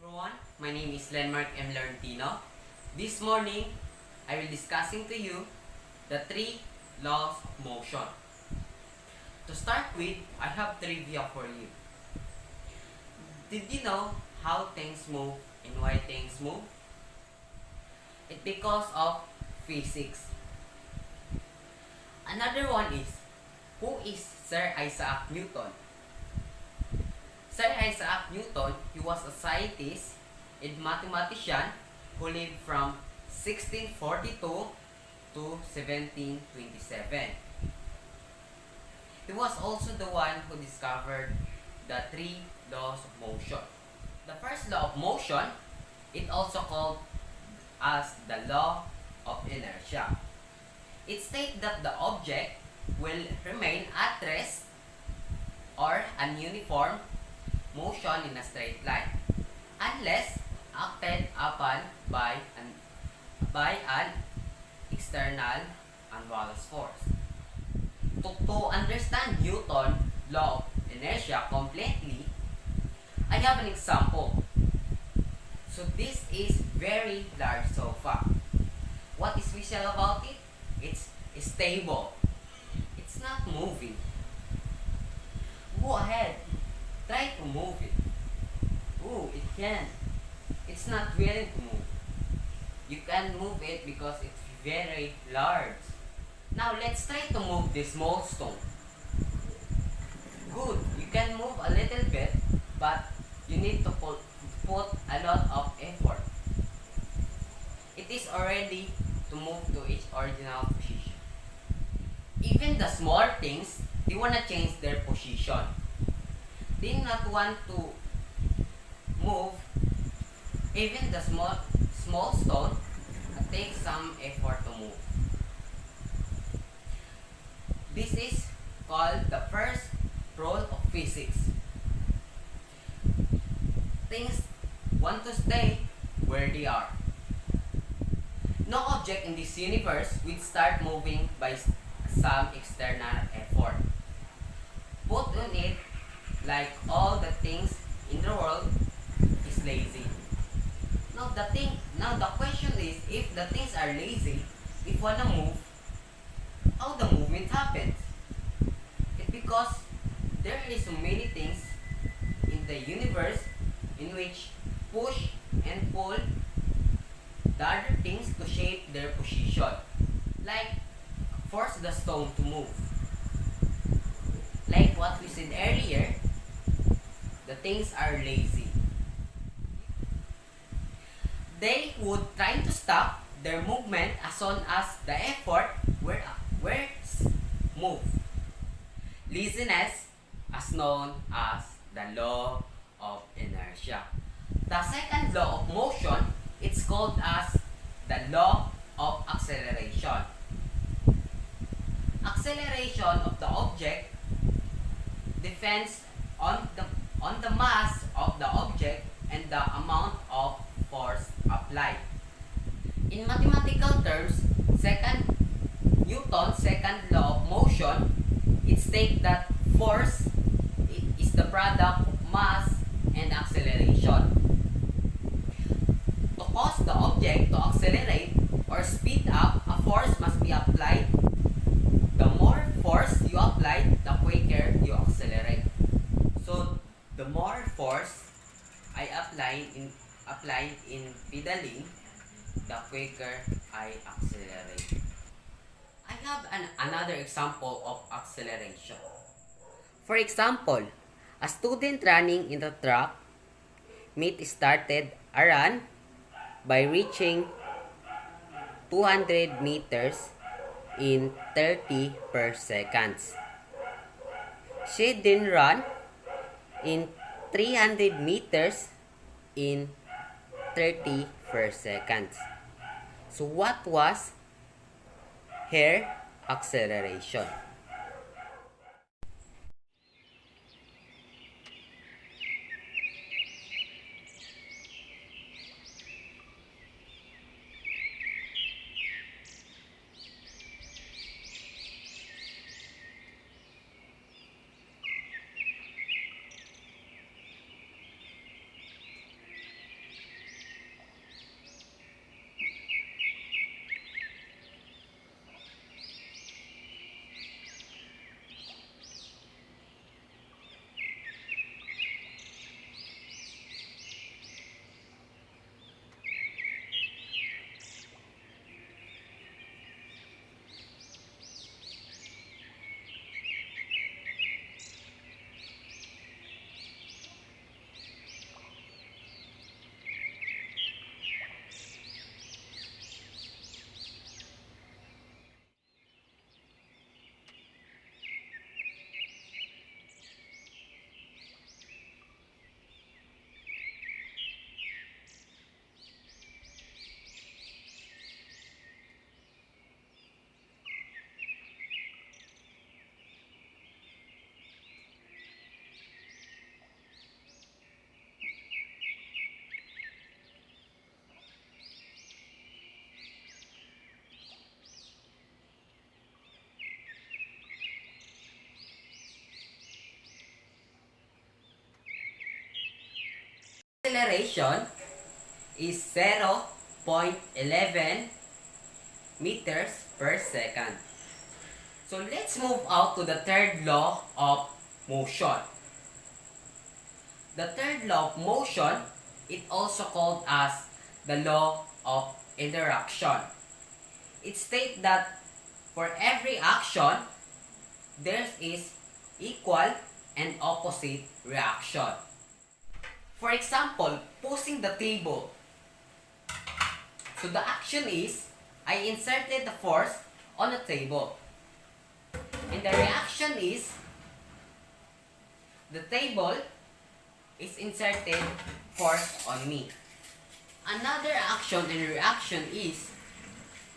everyone, my name is LYNMARK. This morning, I will discussing to you the three laws of motion. To start with, I have trivia for you. Did you know how things move and why things move? It's because of physics. Another one is, who is Sir Isaac Newton? Sir Isaac Newton, he was a scientist and mathematician who lived from 1642 to 1727. He was also the one who discovered the three laws of motion. The first law of motion, it also called as the law of inertia. It states that the object will remain at rest or an uniform motion in a straight line unless acted upon by an external anomalous force. To understand Newton's law of inertia completely, I have an example. So this is very large sofa. What is special about it? It's stable. It's not moving. Go ahead. Try to move it. Ooh, it can. It's not willing to move. You can move it because it's very large. Now let's try to move this small stone. Good. You can move a little bit, but you need to put a lot of effort. It is already to move to its original position. Even the small things, they want to change their position. They not want to move. Even the small stone takes some effort to move. This is called the first rule of physics. Things want to stay where they are. No object in this universe will start moving by some external effort. Put on it like all the things in the world is lazy. Now the question is, if the things are lazy, if wanna move, how the movement happens? It's because there is so many things in the universe in which push and pull the other things to shape their position. Like force the stone to move. Like what we said earlier, the things are lazy. They would try to stop their movement as soon as the effort were moved. Laziness is known as the law of inertia. The second law of motion, it's called as the law of acceleration. Acceleration of the object depends on the mass of the object and the amount of force applied. In mathematical terms, Newton's second law of motion, it states that force is the product of mass and acceleration. To cause the object to accelerate or speed up, a force must be applied. The more force you apply, the quicker you accelerate. So the more force I apply in pedaling, the quicker I accelerate. I have another example of acceleration. For example, a student running in the track meet started a run by reaching 200 meters in 30 per seconds. She then ran in 300 meters in 30 per seconds. So what was her acceleration? acceleration is 0.11 meters per second. So let's move out to the third law of motion. The third law of motion, it also called as the law of interaction. It states that for every action, there is equal and opposite reaction. For example, pushing the table. So the action is, I inserted the force on the table. And the reaction is, the table is inserted force on me. Another action and reaction is,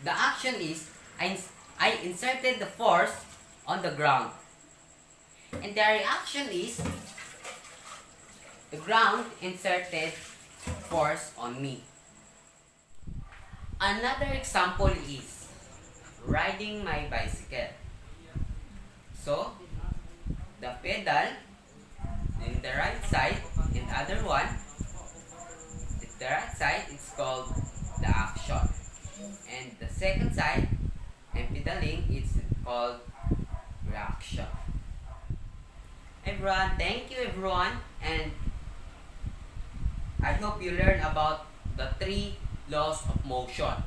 the action is, I inserted the force on the ground. And the reaction is, the ground inserted force on me. Another example is riding my bicycle. So, the pedal in the right side and the other one, the right side, it's called the action. And the second side, and pedaling, it's called reaction. Everyone, thank you everyone, and I hope you learn about the 3 laws of motion.